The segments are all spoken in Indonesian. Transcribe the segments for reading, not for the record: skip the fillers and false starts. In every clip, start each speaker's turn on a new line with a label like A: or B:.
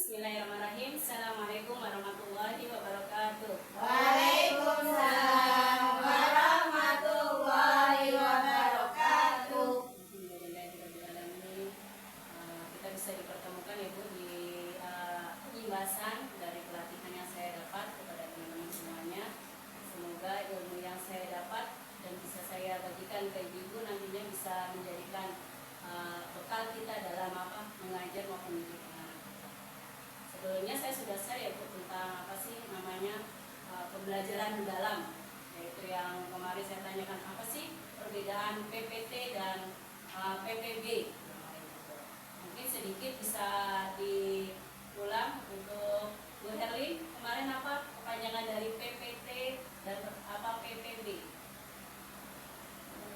A: Bismillahirrahmanirrahim. Assalamualaikum warahmatullahi wabarakatuh.
B: Waalaikumsalam warahmatullahi wabarakatuh.
A: Alhamdulillahirrahmanirrahim. Kita bisa dipertemukan Ibu di pembahasan dari pelatihan yang saya dapat kepada teman-teman semuanya. Semoga ilmu yang saya dapat dan bisa saya bagikan ke Ibu nantinya bisa menjadikan bekal kita dalam mengajar maupun mendidik anak. Sebelumnya saya sudah share ya Bu tentang apa sih namanya pembelajaran mendalam, yaitu yang kemarin saya tanyakan apa sih perbedaan PPT dan PPB. Mungkin sedikit bisa diulang untuk Bu Herlin, kemarin apa kepanjangan dari PPT dan apa PPB?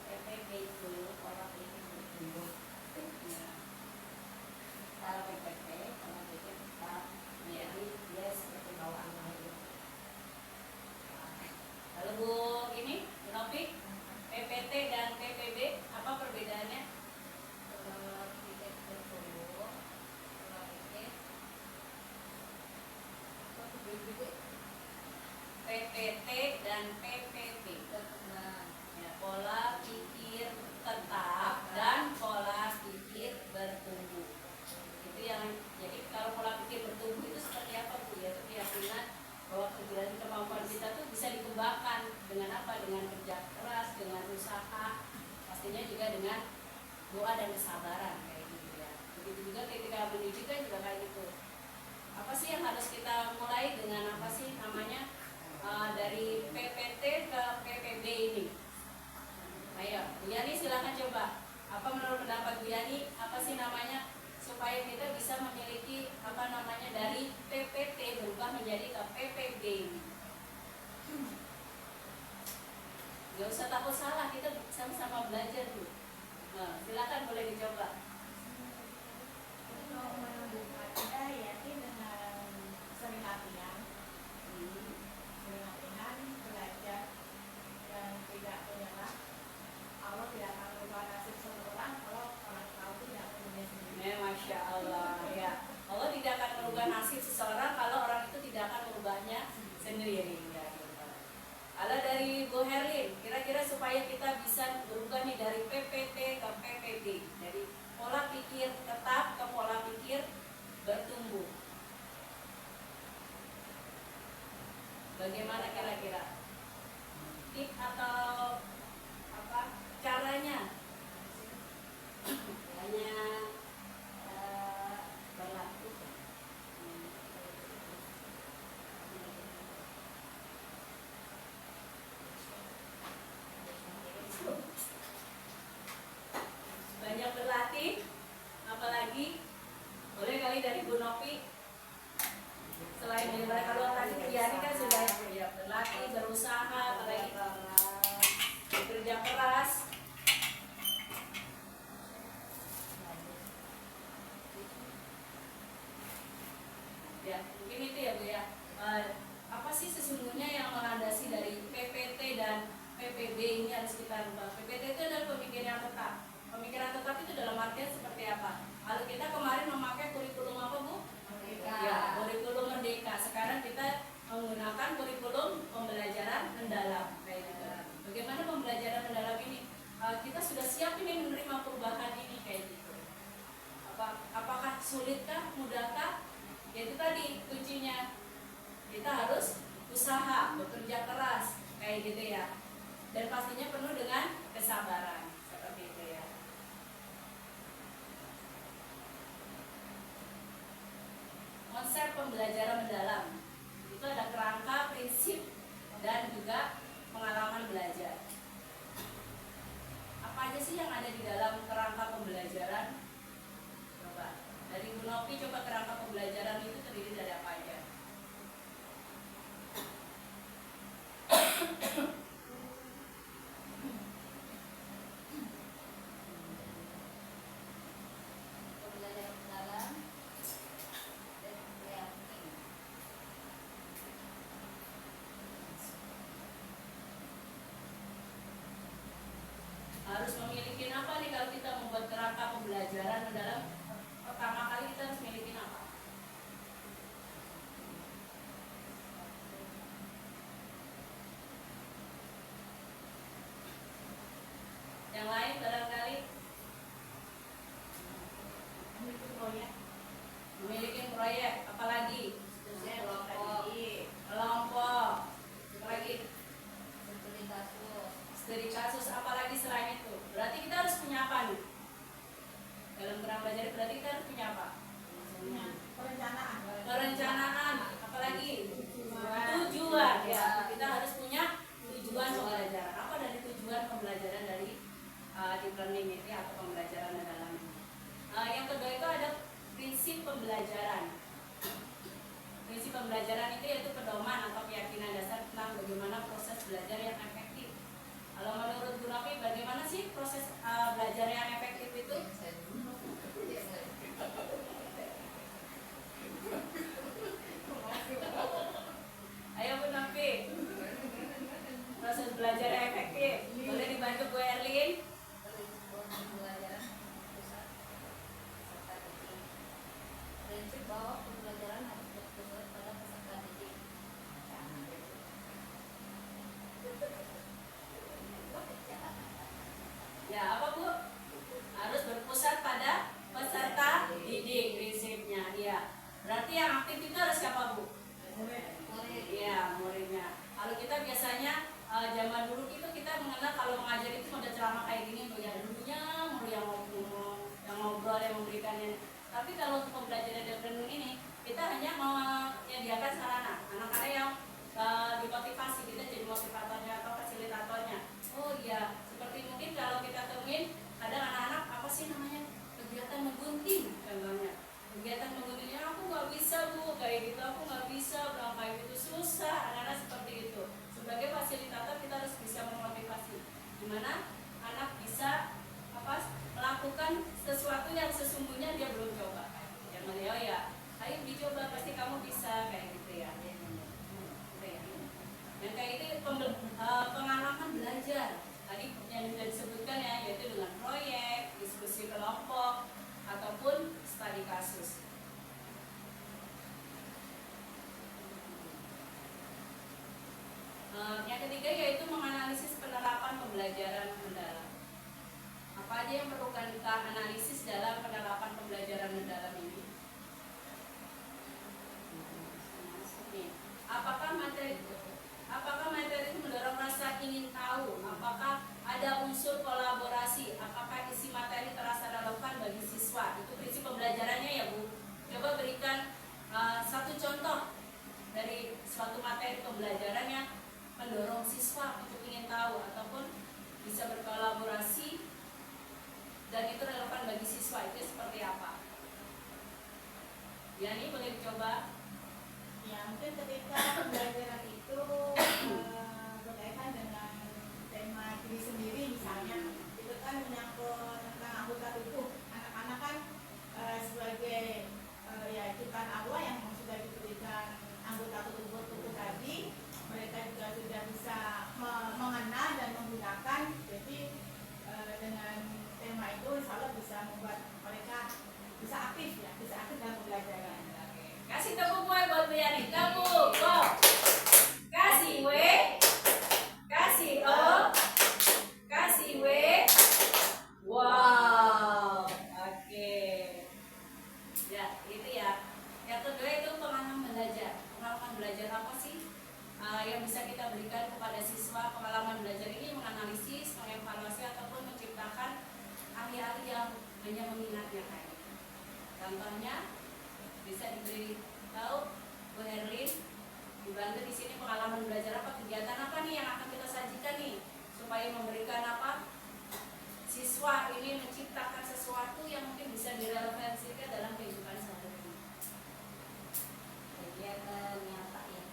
B: PPB itu pola pikir bertumbuh. Kalau PPT, pola pikir tetap. Jadi dia seperti bawaan air.
A: Lalu Bu ini, Bu Novi, PPT dan PPB apa perbedaannya?
B: Pola pikir bertumbuh, pola pikir
A: PPT dan PPB.
B: nah,
A: Ya, pola pikir tetap dan pola pikir bertumbuh. Itu yang jadi kalau pola pikir bertumbuh itu seperti apa Bu? Yaitu keyakinan bahwa kemampuan kita tuh bisa dikembangkan dengan apa? Dengan kerja keras, dengan usaha, pastinya juga dengan doa dan kesabaran kayak gitu ya. Begitu juga ketika pendidikan juga kayak gitu. Apa sih yang harus kita mulai dengan apa sih namanya dari PPT ke PPB ini? Ayo, Bu Yani silahkan coba. Apa menurut pendapat Bu Yani? Apa sih namanya supaya kita bisa memiliki apa namanya dari PPT berubah menjadi ke PPB ini? Gak usah takut salah, kita sama-sama belajar Bu. Nah, silakan boleh dicoba.
B: untuk menumbuhkan kita yakin dengan sering latihan, belajar dan tidak menyerah. Allah tidak akan merubah nasib seseorang kalau orang tahu tidak punya sendiri.
A: Masya Allah ya. Allah tidak akan merubah nasib seseorang kalau orang itu tidak akan merubahnya sendiri. Ya, gitu. Kalau dari Bu Herlin, kira-kira supaya kita bisa berubah nih dari PPT ke PPB, dari pola pikir tetap ke pola pikir bertumbuh. Bagaimana kira-kira? Tip atau apa caranya?
B: Hanya berlaku.
A: Banyak berlatih, apalagi boleh kali dari Bu Novi. Selain dari kalau tadi kerjaan kan sudah ya, berlatih, berusaha, apalagi bekerja keras. Ya, mungkin itu ya Bu ya. Apa sih sesungguhnya yang melandasi dari PPT dan PPB ini harus kita rubah? PPT itu adalah pemikiran tetap. Pemikiran tetap itu dalam artian seperti apa? Kalau kita kemarin memakai kurikulum apa Bu?
B: Merdeka.
A: Ya, kurikulum merdeka. Sekarang kita menggunakan kurikulum pembelajaran mendalam kayak gitu. Bagaimana pembelajaran mendalam ini? Kita sudah siap ini menerima perubahan ini kayak gitu. Apakah sulitkah, mudahkah? Itu tadi kuncinya, kita harus usaha, bekerja keras kayak gitu ya, dan pastinya penuh dengan kesabaran seperti itu ya. Konsep pembelajaran mendalam itu ada kerangka, prinsip, dan juga pengalaman belajar. Apa aja sih yang ada di dalam kerangka pembelajaran? Coba dari Bu Novi, coba kerangka pembelajaran itu terdiri dari apa aja?
B: Pembelajaran mendalam dan kreatif.
A: Harus memiliki apa nih kalau kita membuat kerangka pembelajaran mendalam? Pertama kali kita harus memiliki apa? proyek, apalagi
B: kelompok,
A: kelompok, apalagi
B: kasus,
A: studi kasus, apalagi selain itu. Berarti kita harus punya apa nih? Dalam kerang belajar berarti kita harus punya apa?
B: perencanaan,
A: Perencanaan, apalagi tujuan. Ya, kita harus punya tujuan pembelajaran. Apa dari tujuan pembelajaran dari deep learning ini atau pembelajaran mendalam ini? Yang kedua itu ada prinsip pembelajaran. Prinsip pembelajaran itu yaitu pedoman atau keyakinan dasar tentang bagaimana proses belajar yang efektif. Kalau menurut Bu Novi, bagaimana sih proses belajar yang efektif itu? Ayo Bu Novi, proses belajar yang efektif. Boleh dibantu Bu Erlin?
B: pembelajaran pusat peserta didik. Prinsip bahwa pembelajaran harus berpusat pada peserta didik.
A: Ya, apa Bu? Harus berpusat pada peserta didik prinsipnya. Iya. Berarti yang aktif itu harus siapa Bu? Iya, muridnya. Kalau kita biasanya zaman dulu itu kita mengenal kalau mengajar itu model ceramah kayak gini, ya dulunya murid yang ngomong, yang ngobrol, yang memberikannya. Tapi kalau untuk pembelajaran deep learning ini, kita hanya menyediakan sarana, anak-anak yang dimotivasi, kita jadi motivatornya atau fasilitatornya. Oh iya, seperti mungkin kalau kita temuin kadang anak-anak apa sih namanya kegiatan menggunting contohnya. Kegiatan mengguntingnya aku nggak bisa Bu, kayak gitu aku nggak bisa, bilang kayak gitu susah, anak-anak seperti itu. Sebagai fasilitator kita harus bisa memotivasi, dimana anak bisa melakukan sesuatu yang sesungguhnya dia belum coba. Yang beliau ya, ayo dicoba pasti kamu bisa, kayak gitu ya. Dan kayak itu pengalaman belajar. Tadi yang sudah disebutkan ya, yaitu dengan proyek, diskusi kelompok, ataupun studi kasus. Yang ketiga yaitu menganalisis penerapan pembelajaran mendalam. Apa aja yang perlu kita analisis dalam penerapan pembelajaran mendalam ini? Apakah materi itu mendorong rasa ingin tahu? Apakah ada unsur kolaborasi? Apakah isi materi terasa relevan bagi siswa? Itu prinsip pembelajarannya ya Bu. Coba berikan satu contoh dari suatu materi pembelajaran yang mendorong siswa untuk ingin tahu ataupun bisa berkolaborasi dan itu relevan bagi siswa. Itu seperti apa? Yani boleh dicoba?
B: Ya, mungkin ketika pembelajaran itu berkaitan dengan tema diri sendiri misalnya, itu kan menyangkut tentang anggota tubuh. Anak-anak kan sebagai ya ciptaan Allah yang sudah diberikan anggota tubuh tadi, mereka juga sudah bisa mengenal dan menggunakan. Jadi dengan tema itu insya Allah bisa membuat mereka bisa aktif ya, bisa aktif dalam pembelajaran.
A: Kasih tepuk gue buat Bu Yani. Tepuk, go. Kasih W, kasih O, kasih W. Wow, oke. Ya, itu ya. Yang kedua itu pengalaman belajar. Pengalaman belajar apa sih yang bisa kita berikan kepada siswa? Pengalaman belajar ini menganalisis, mengevaluasi ataupun menciptakan ahli-ahli yang hanya mengingatnya kayak gitu. Contohnya bisa diberi tahu Bu Herlin, dibantu di sini pengalaman belajar apa, kegiatan apa nih yang akan kita sajikan nih supaya memberikan apa siswa ini menciptakan sesuatu yang mungkin bisa direlevansikan dalam kehidupan sehari-hari.
B: Kegiatan yang apa ya,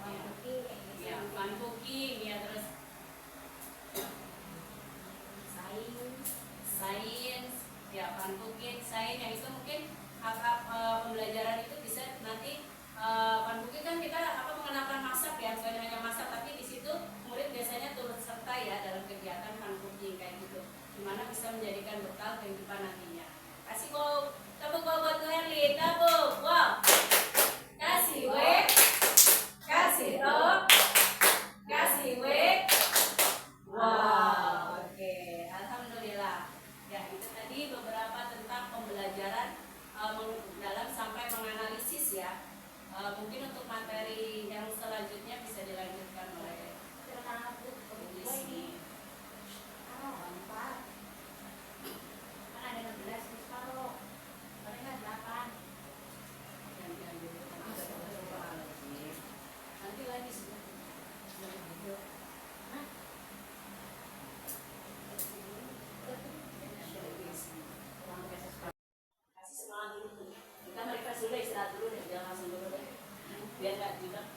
B: kayak cooking,
A: Ya, fun cooking ya, terus sains, ya fun cooking, sains yang itu mungkin pembelajaran itu bisa nanti fun cooking kan kita mengenalkan masak ya, bukan hanya masak tapi di situ murid biasanya turut serta ya dalam kegiatan fun cooking kayak gitu, dimana bisa menjadikan bekal kehidupan nantinya. Kasih wow, tepuk wow buat Bu Herlin, tepuk wow, kasih W, kasih O, kasih W. Wow, oke, alhamdulillah. Ya, itu tadi beberapa tentang pembelajaran dalam sampai menganalisis dulu, istirahat dulu deh, jangan langsung dulu deh. Biar nggak juga.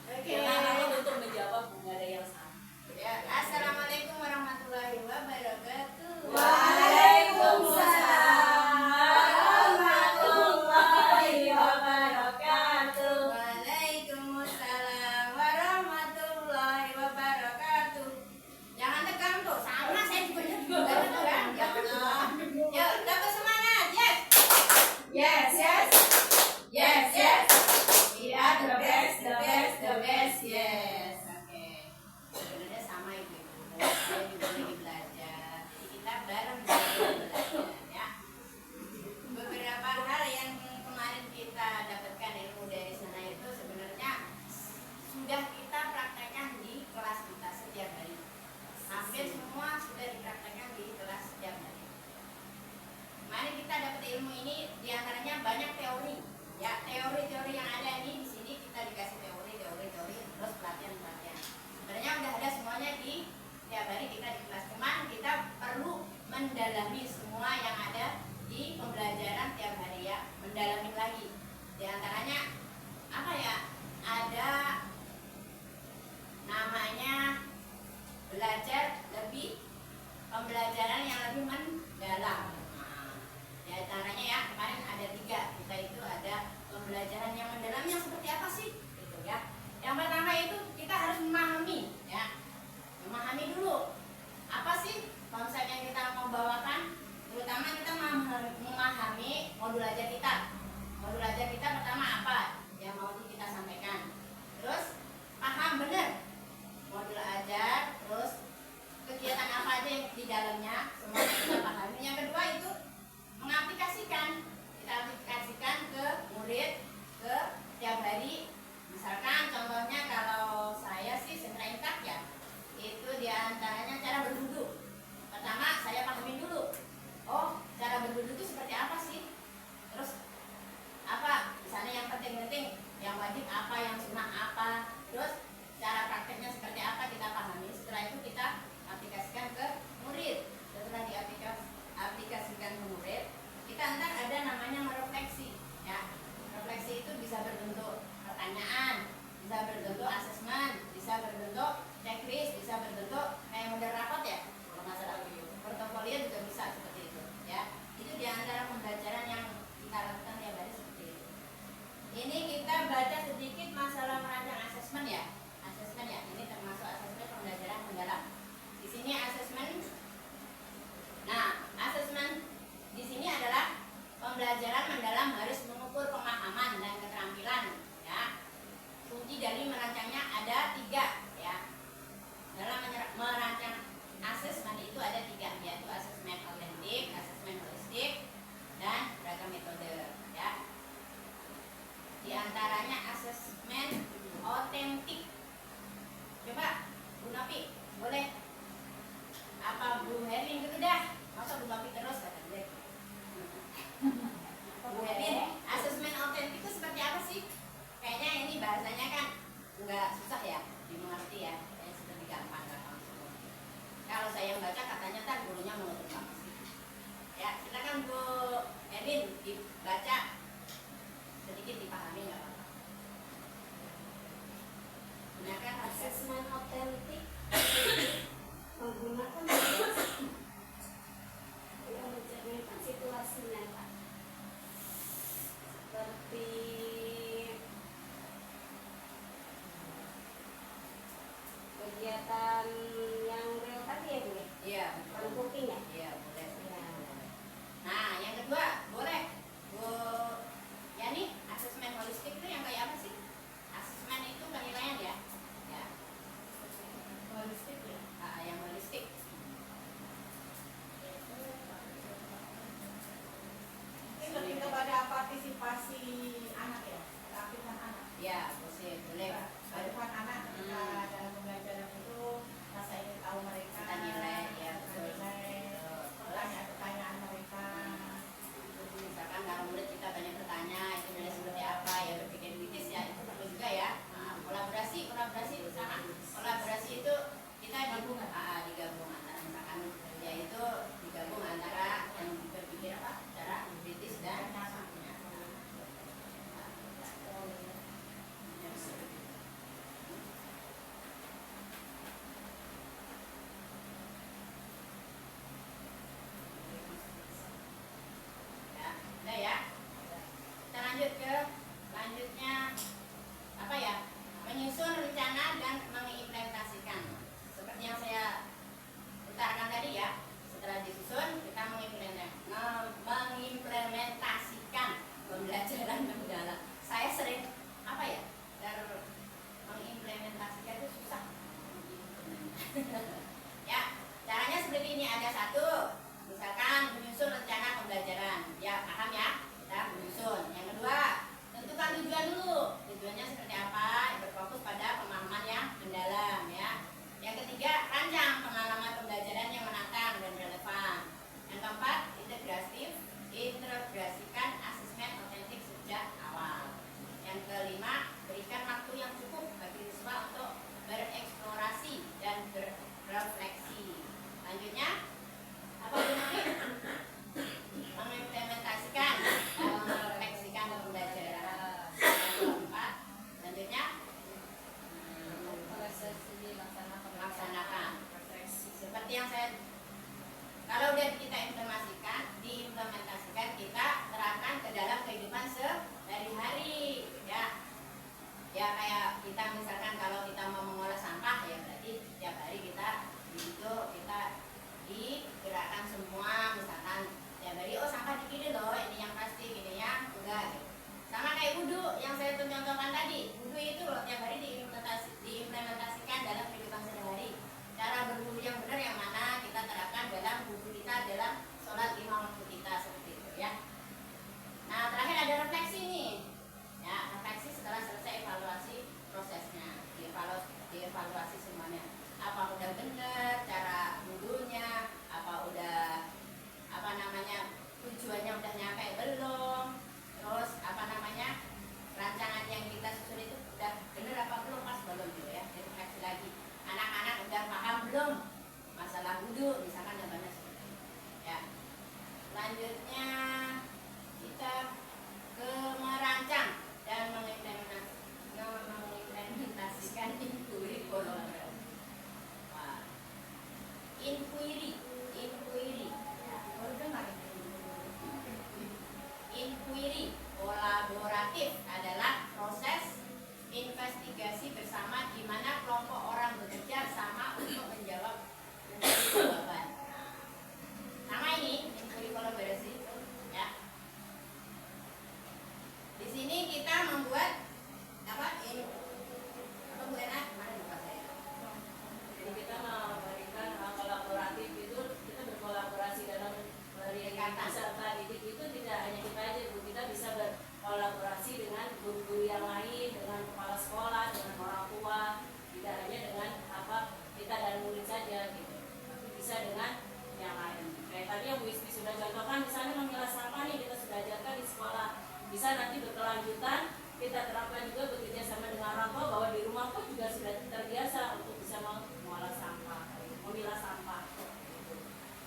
B: Oke.
A: Jangan takut untuk menjawab, nggak ada yang salah.
B: Ya, assalamualaikum warahmatullahi wabarakatuh.
A: Waalaikumsalam warahmatullahi wabarakatuh.
B: Waalaikumsalam warahmatullahi wabarakatuh. Jangan tegang tuh, sama saya juga tegang. Ya Allah. Yuk, dapat semangat. Yes.
A: Yes, yes,
B: Yes, yes. We are the best, the best, the best. Yes. Oke. Sebenarnya sama itu. Saya juga lagi belajar. Jadi kita bareng belajar ya. Beberapa hal yang kemarin kita dapatkan ilmu dari sana itu sebenarnya sudah kita praktekkan di kelas kita setiap hari. Hampir semua sudah dipraktekkan di kelas setiap hari. Kemarin kita dapat ilmu ini diantaranya banyak teori. Ya, teori-teori yang ada ini di sini kita dikasih teori terus pelatihan. Sebenarnya udah ada semuanya di tiap hari kita di kelas. Cuman kita perlu mendalami semua yang ada di pembelajaran tiap hari ya, mendalami lagi. Di antaranya apa ya? Ada namanya belajar lebih, pembelajaran yang lebih mendalam. Di antaranya ya kemarin ada 3. Kita itu ada pembelajaran yang mendalam yang seperti apa sih? Gitu ya. Yang pertama itu kita harus memahami ya. Memahami dulu apa sih konsep yang kita mau bawakan, terutama kita memahami modul ajar kita. Modul ajar kita pertama apa yang mau kita sampaikan. Terus paham benar modul ajar, terus kegiatan apa aja yang di dalamnya, semuanya kita pahami. Yang kedua itu mengaplikasikan, kita aplikasikan ke murid, ke tiap hari. Misalkan contohnya kalau saya sih sentrainkak ya, itu diantaranya cara berwudu. Pertama saya pahamin dulu, oh cara berwudu itu seperti apa sih, terus apa misalnya yang penting-penting, yang wajib apa, yang sunnah apa, terus cara prakteknya seperti apa kita pahami. Setelah itu kita aplikasikan ke murid. Setelah diaplikasikan ke murid, kita ntar ada namanya merefleksi ya. Refleksi itu bisa berbentuk pertanyaan, bisa berbentuk asesmen, bisa berbentuk checklist, bisa berbentuk kayak model rapot ya, kalau nggak salah portofolio juga bisa seperti itu ya. Itu diantara pembelajaran yang kita lakukan tiap hari seperti itu. Ini kita baca sedikit masalah merancang asesmen ya. Asesmen ya, ini termasuk asesmen pembelajaran mendalam. Di sini asesmen. Nah, asesmen di sini adalah pembelajaran mendalam harus mengukur pemahaman dan keterampilan ya. Kunci dari merancangnya ada 3 ya. Dalam merancang asesmen itu ada 3, yaitu asesmen autentik, asesmen holistik, dan beragam metode ya. Di antaranya asesmen autentik. Coba Bu Nopi, boleh apa Bu Herlin gitu dah, masa Bu Nopi terus kata dia. Bu Herlin, asesmen autentik itu seperti apa sih? Kayaknya ini bahasanya kan nggak susah ya dimengerti ya, kayaknya seperti gampang semua. Kalau saya baca katanya ntar gurunya menutup banget sih. Ya silakan Bu Herlin dibaca sedikit, dipahami nggak apa-apa. Gunakan
A: Asesmen otentik menggunakan yang mencerminkan situasi nyata seperti kegiatan yang real tadi ya Bu ya?
B: Iya,
A: Baru cooking ya?
B: iya boleh.
A: Ya.
B: Nah yang kedua boleh Bu Yani, asesmen holistik itu yang kayak apa sih? Asesmen itu penilaian ya. Ya. Holistik ya. Yang holistik. Ini lebih kepada partisipasi anak ya, keaktifan anak. Ya, boleh. Keaktifan anak ketika dalam pembelajaran itu rasa ingin tahu mereka. Kita nilai ya, pertanyaan-pertanyaan mereka. Misalkan kalau murid kita banyak bertanya itu nilai seperti apa ya, berpikir kritis ya, itu perlu juga ya. Kolaborasi usaha. Kolaborasi itu kita digabung antara misalkan yaitu digabung antara yang berpikir apa, cara kritis dan
C: lanjut ke lanjutnya apa ya, menyusun rencana dan mengimplementasikan seperti yang saya utarakan tadi ya. Setelah disusun kita mengimplementasikan pembelajaran mendalam. Saya sering apa ya, mengimplementasikan itu susah. Ya, caranya seperti ini. Ada satu, misalkan menyusun rencana pembelajaran. Ya, paham ya? Kita menyusun. Yang kedua, tentukan tujuan dulu. Tujuannya seperti apa? Berfokus pada pemahaman yang mendalam ya. Yang ketiga, rancang pengalaman pembelajaran yang menantang dan relevan. Yang keempat, integrasikan asesmen otentik sejak awal. Yang kelima, berikan waktu yang cukup bagi siswa untuk bereksplorasi dan berefleksi. Lanjutnya, apa namanya? Mengimplementasikan dan merefleksikan pembelajaran. Yang keempat, selanjutnya melaksanakan. Seperti yang saya, kalau udah kita diimplementasikan, kita terapkan ke dalam kehidupan sehari-hari ya. Ya kayak kita misalkan kalau kita mau mengolah sampah ya berarti tiap hari kita digerakkan semua, misalkan tiap hari oh sampah dikini loh, ini yang plastik, ini yang enggak gitu. Sama kayak wudhu yang saya contohkan tadi, wudhu itu loh tiap hari diimplementasikan dalam kehidupan sehari-hari. Cara berwudhu yang benar yang mana kita terapkan dalam wudhu kita, dalam sholat 5 waktu kita, seperti itu ya. Nah terakhir ada refleksi nih ya, refleksi setelah selesai evaluasi prosesnya, dievaluasi semuanya, apa udah bener cara wudhunya, apa udah apa namanya tujuannya udah nyampe belum, terus apa namanya rancangan yang kita susun itu udah bener apa belum, pas belum gitu ya. Refleksi lagi, anak-anak udah paham belum masalah wudhu misalkan, dan banyak seperti itu ya. Selanjutnya kita ke merancang dan mengimplementasikan inquiry kolaborasi. Inquiry kolaboratif adalah proses investigasi bersama di mana kelompok orang bekerja sama untuk menjawab jawaban. Sama ini inquiry kolaborasi ya. Di sini kita membuat apa ini? Apa Bu Ena? Mana buka saya?
A: Jadi kita memberikan kolaboratif itu, kita berkolaborasi dalam peserta didik itu tidak hanya kita aja Bu, kita bisa berkolaborasi dengan guru-guru yang lain, dengan kepala sekolah, dengan orang tua, tidak hanya dengan apa kita dan murid saja gitu, tapi bisa dengan yang lain. Kayak tadi yang Bu Isti sudah contohkan, misalnya memilah sampah nih kita sudah ajarkan di sekolah, bisa nanti berkelanjutan kita terapkan juga bekerja sama dengan orang tua, bahwa di rumah pun juga sudah terbiasa untuk bisa mengolah sampah, memilah sampah.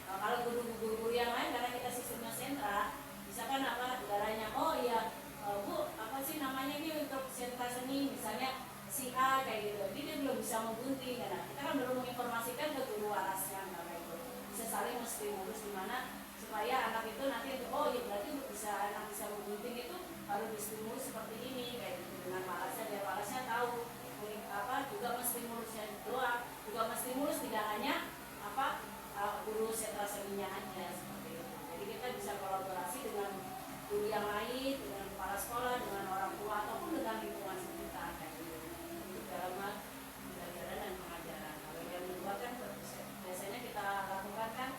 A: Nah, kalau guru-guru yang lain, karena kita sistemnya sentra, misalkan apa negaranya, oh iya Bu, apa sih namanya ini untuk sentra seni, misalnya si A kayak gitu, jadi dia belum bisa menggunting. Nah, kita kan belum menginformasikan ke guru warasnya, kayak itu bisa saling menstimulus di mana supaya anak itu nanti oh iya berarti untuk bisa anak bisa menggunting itu harus distimulus seperti ini kayak gitu dengan walasnya, biar walasnya tahu apa juga menstimulusnya doang, juga menstimulus tidak hanya apa guru sentra seninya aja seperti itu. Jadi kita bisa kolaborasi dengan guru yang lain, dengan kepala sekolah, dengan orang tua ataupun dengan lingkungan sekitar kayak gitu. Untuk dalam hal pembelajaran dan pengajaran. Kalau yang kedua kan biasanya kita lakukan kan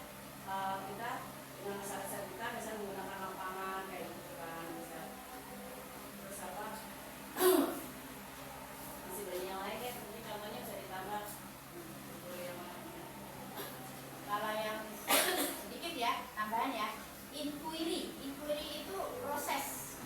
A: kita dengan masyarakat kita bisa menggunakan lapangan kayak gitu kan, bisa. Terus apa masih banyak yang lain ya, mungkin contohnya bisa ditambah yang lainnya.
C: Kalau yang sedikit ya tambahan ya, inquiry itu proses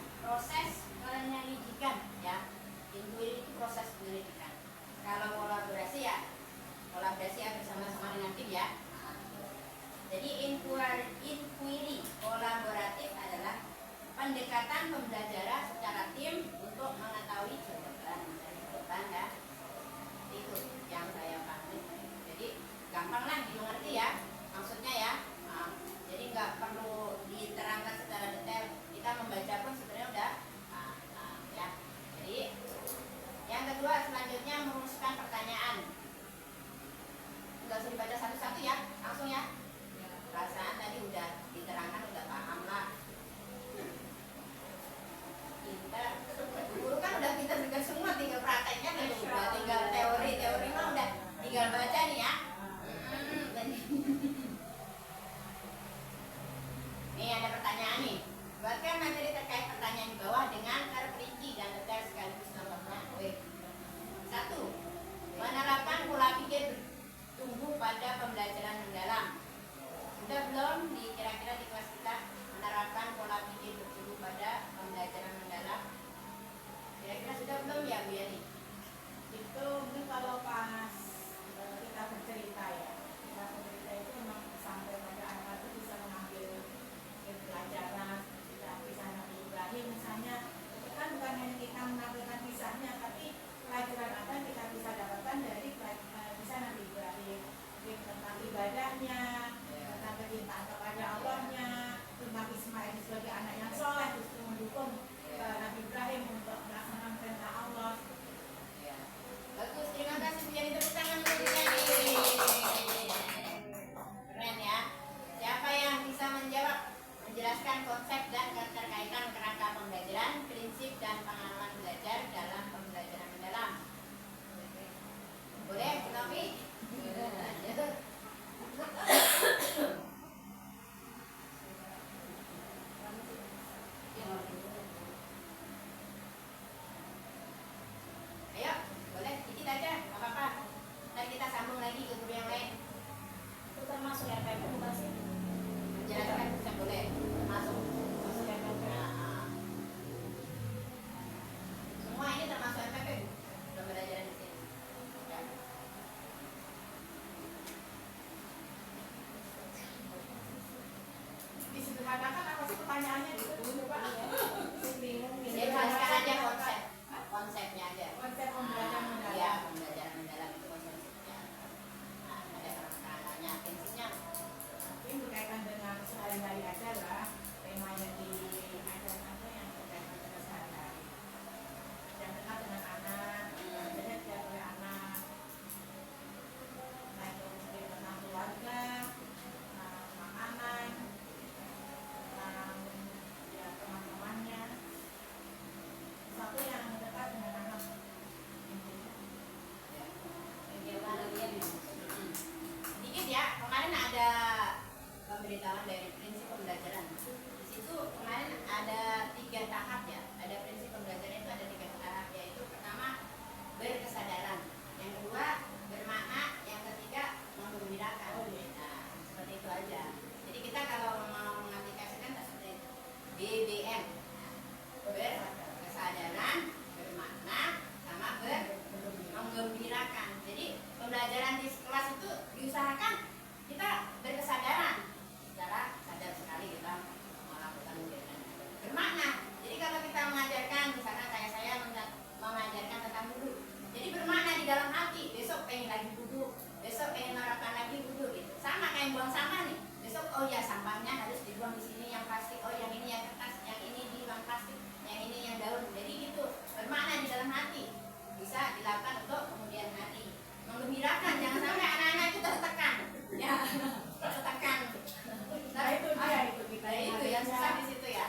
B: pertanyaannya gitu coba. Bingung gitu.
C: Jelaskan aja konsepnya aja.
B: Konsep pembelajaran mendalam.
C: Iya, pembelajaran mendalam itu konsepnya. Nah, ada pertanyaannya, prinsipnya.
B: Mungkin berkaitan dengan sehari-hari aja lah. Tema yang diajarkan apa yang berkaitan dengan sehari-hari. Yang dekat dengan anak, belajar tidak oleh anak. Nah itu mungkin tentang keluarga, tentang makanan, tentang ya teman-temannya. Satu yang dekat dengan anak.
A: Bagaimana dia nih?
C: Sedikit ya, kemarin ada pemberitahuan dari prinsip pembelajaran. Di situ kemarin ada 3 tahap ya. Ada prinsip pembelajaran itu ada 3 tahap, yaitu pertama berkesadaran, yang kedua bermakna, yang ketiga menggembirakan. Nah, seperti itu aja. Jadi kita kalau mau mengaplikasikan seperti BBM, berkesadaran, bermakna, sama menggembirakan. Jadi pembelajaran di kelas itu diusahakan kita berkesadaran, secara sadar sekali kita melakukan kegiatan bermakna. Jadi kalau kita mengajarkan, misalkan kayak saya mengajarkan tentang wudhu, jadi bermakna di dalam hati, besok pengen lagi wudhu, besok pengen menerapkan lagi wudhu gitu. Sama kayak buang sampah nih, besok oh ya sampahnya harus dibuang di sini yang plastik, oh yang ini yang kertas, yang ini dibuang plastik, yang ini yang daun. Jadi gitu, bermakna di dalam hati, bisa dilakukan untuk kemudian hari. Menggembirakan, jangan sampai anak-anak itu tertekan, ya tertekan.
B: Nah itu dia itu kita
C: Nah, itu yang susah di situ ya.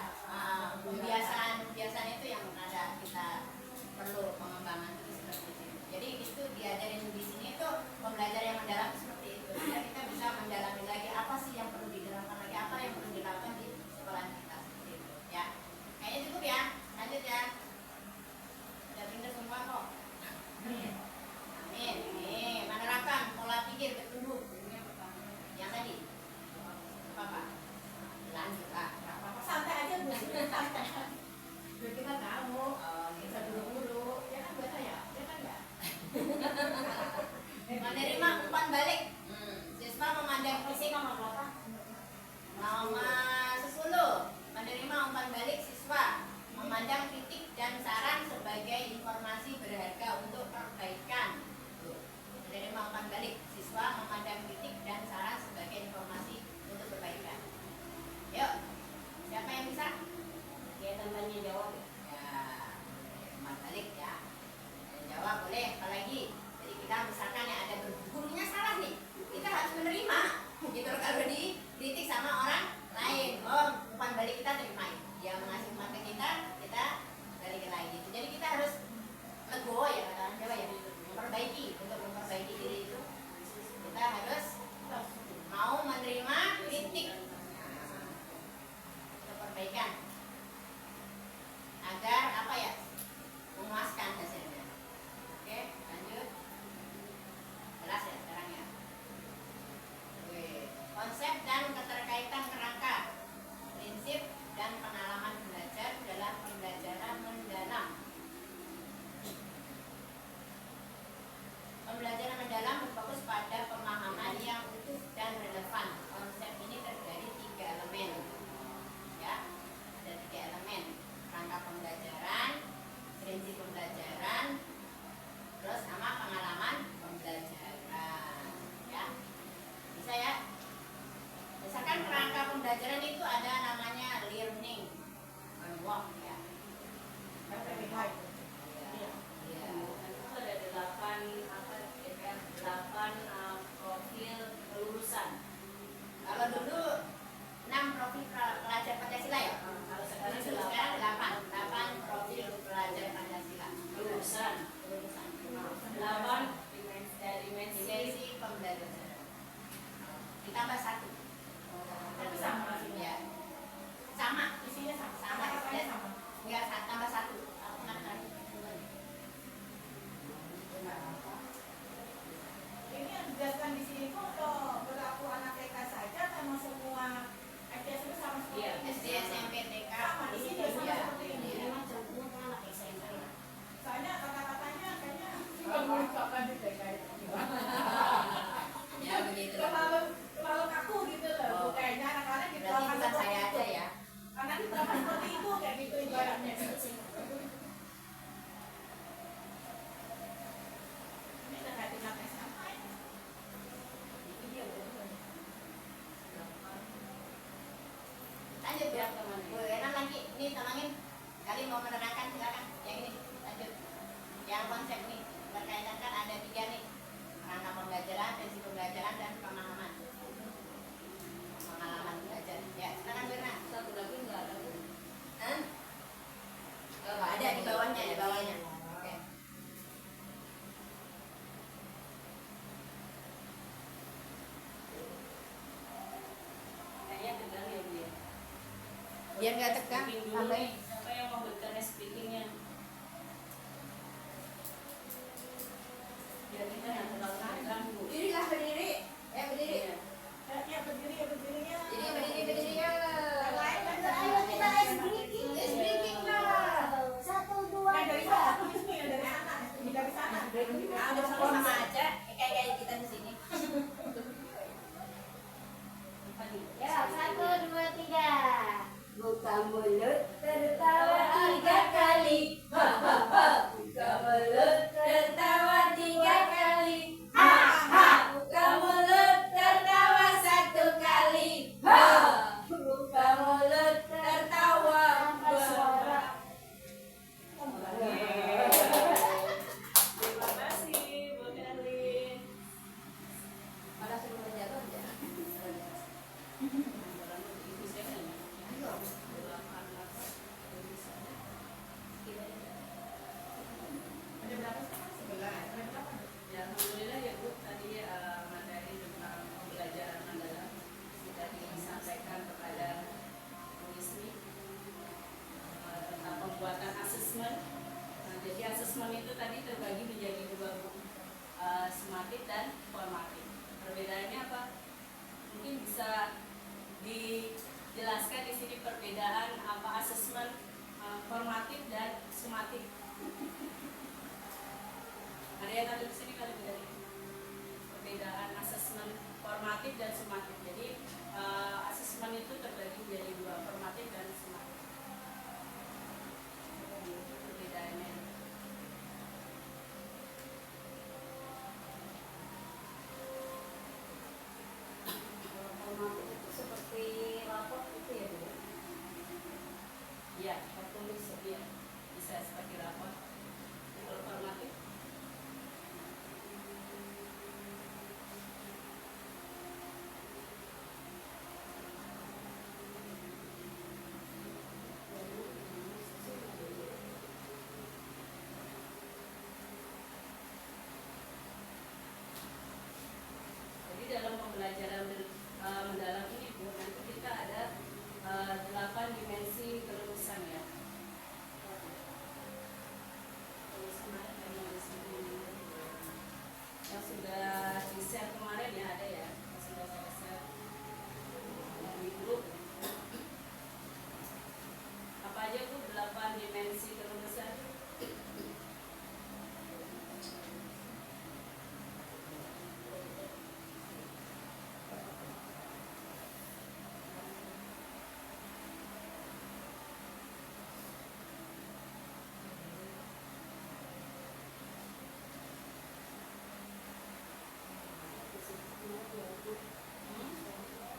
C: Kebiasaan itu yang ada kita perlu pengembangan itu seperti itu. Jadi itu diajarin di sini itu pembelajaran yang mendalam seperti itu. Biar kita bisa mendalami lagi apa sih yang perlu didalamkan lagi, apa yang perlu dilakukan di sekolah kita seperti itu. Ya, kayaknya cukup ya. Lanjut ya. Udah pindah semua kok. Amin. Nih, menerapkan pola pikir bertumbuh. Yang tadi. Apa? Lanjut lah.
B: apa santai aja Bu, santai. Biar kita tahu. Kita dulu, ya kan biasa ya, ya kan ya.
C: Menerima umpan balik. Siswa memandang fisik nomor berapa? Nomor 10. Menerima umpan balik siswa memandang kritik dan saran sebagai informasi berharga untuk perbaikan. Tuh. Menerima umpan balik siswa memandang kritik dan saran sebagai informasi untuk perbaikan. Yuk, siapa yang bisa?
A: Dia tambahnya jawab ya.
C: Ya, umpan balik ya. Yang jawab boleh, apalagi. Jadi kita misalkan yang ada gurunya salah nih, kita harus menerima. Gitu loh, kalau dikritik sama orang lain, oh umpan balik kita terimain. Dia mengasih umpan ke kita balikin lagi. Jadi kita harus legowo ya kata orang Jawa ya, memperbaiki. Untuk memperbaiki diri itu kita harus mau menerima kritik untuk perbaikan. Nah Ini tamangin. Kalian mau menerangkan silakan. Yang ini lanjut. Yang konsep nih berkaitan kan ada 3 nih. Kerangka pembelajaran, prinsip pembelajaran dan pemahaman. Pengalaman belajar. Ya, silakan Berna.
A: Satu lagi nggak ada Bu.
C: Hah? Oh, ada di bawahnya, di bawahnya. Oke.
A: Kayaknya tegang ya Bu ya.
C: Biar nggak tegang,
A: Speaking dulu
C: tambahin.
A: nih. Siapa yang mau berikan speakingnya? Biar kita nggak terlalu tegang Bu.
C: Berdirilah berdiri. Berdiri.
A: Iya.
B: Ya berdiri ya.
C: Berdiri ya.
B: Yang lain kan
D: Ayo kita ice breaking.
C: Ice breaking lah.
D: 1, 2,
B: yang dari sana, Wismi yang dari sana, dari sana.
C: Ah, udah sama aja. Kayak kita di sini.
A: Apa nih?
D: Ya, 1, 2, 3. Buka mulut, tertawa 3 kali.
C: Buka mulut, tertawa 3 kali. Ha ha. Buka mulut, tertawa 1 kali. Ha. Buka mulut, tertawa
D: Tanpa suara.
A: Terima kasih Bu Erlin.
C: Malah suruh menjaga aja.
A: Ibu saya nanya.
C: Ayo.
A: Delapan apa? Tulisannya.
B: Ada berapa sekarang? 11. Ada berapa?
A: Ya, alhamdulillah ya Bu, tadi materi tentang pembelajaran mendalam sudah disampaikan kepada Bu Ismi tentang pembuatan asesmen. Nah, jadi asesmen itu tadi terbagi menjadi 2 Bu, sumatif dan formatif. Perbedaannya apa? Mungkin bisa dijelaskan di sini perbedaan apa asesmen formatif dan sumatif. Ada yang ada di sini kali dari perbedaan asesmen formatif dan sumatif. Jadi asesmen itu terbagi menjadi 2, formatif dan sumatif. Perbedaannya.
D: Kalau formatif itu seperti rapor itu ya Bu.
A: Iya, tertulis ya. Bisa sebagai rapor. Kalau formatif jadi dalam pembelajaran mendalam ini Bu, nanti kita ada 8 dimensi kelulusan ya. Kelulusan mana yang di sini? Yang sudah di share kemarin ya ada ya, yang sudah saya share di grup. Apa aja Bu 8 dimensi kelulusan?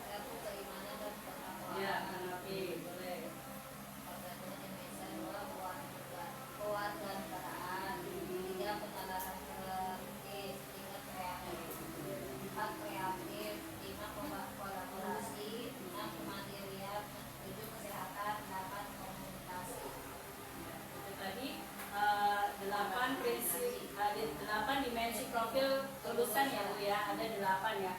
D: Satu keimanan dan ketakwaan.
A: Ya, Hanafi, boleh.
D: Kewarganegaraan. 3 kesadaran kritis. 4 kreatif. 5 kolaborasi. 6 kemandirian. 7 kesehatan. 8 komunikasi.
A: Itu tadi 8 prinsip, ada 8 dimensi profil kelulusan ya Bu ya, ada 8 ya.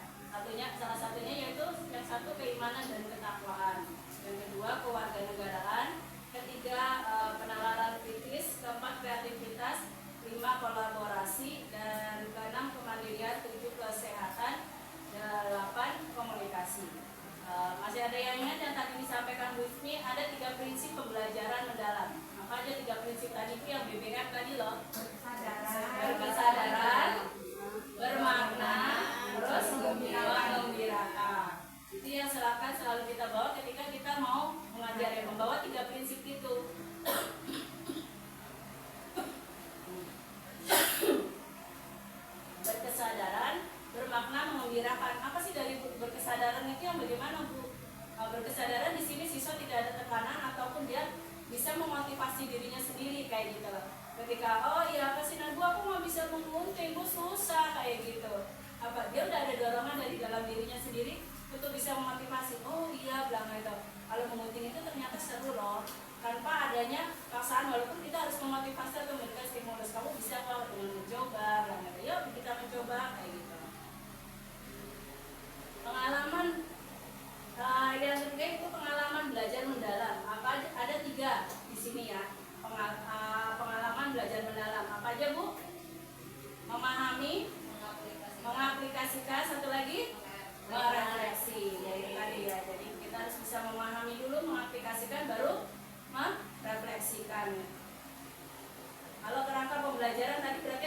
A: Salah satunya yaitu yang satu keimanan dan ketakwaan, yang kedua kewarganegaraan, ketiga penalaran kritis, keempat kreativitas, 5 kolaborasi, dan keenam kemandirian, 7 kesehatan, 8 komunikasi. Masih ada yang ingat yang tadi disampaikan Bu Ismi, ada 3 prinsip pembelajaran mendalam. Apa aja 3 prinsip tadi itu yang BBM tadi loh? Berkesadaran, bermakna, terus gembirakan. Itu yang selalu kita bawa ketika kita mau mengajari, membawa 3 prinsip itu. Berkesadaran, bermakna, mengembirakan. Apa sih dari berkesadaran itu yang bagaimana Bu? Berkesadaran di sini siswa tidak ada tekanan ataupun dia kayak gitu loh. Ketika oh iya apa sih Bu, aku nggak bisa mengunting, Bu susah kayak gitu. Apa dia udah ada dorongan dari dalam dirinya sendiri untuk bisa memotivasi. Oh iya bilang itu. Kalau mengunting itu ternyata seru loh. Tanpa adanya paksaan, walaupun kita harus memotivasi atau memberikan stimulus, kamu bisa kok dengan mencoba, bilang gitu. Yuk kita mencoba kayak gitu. Pengalaman yang ketiga itu pengalaman belajar mendalam. Ada 3 di sini ya. Pengalaman belajar mendalam. Apa aja Bu? Memahami, mengaplikasikan, satu lagi merefleksi. Ya itu tadi ya. Jadi kita harus bisa memahami dulu, mengaplikasikan, baru merefleksikan. Kalau kerangka pembelajaran tadi berarti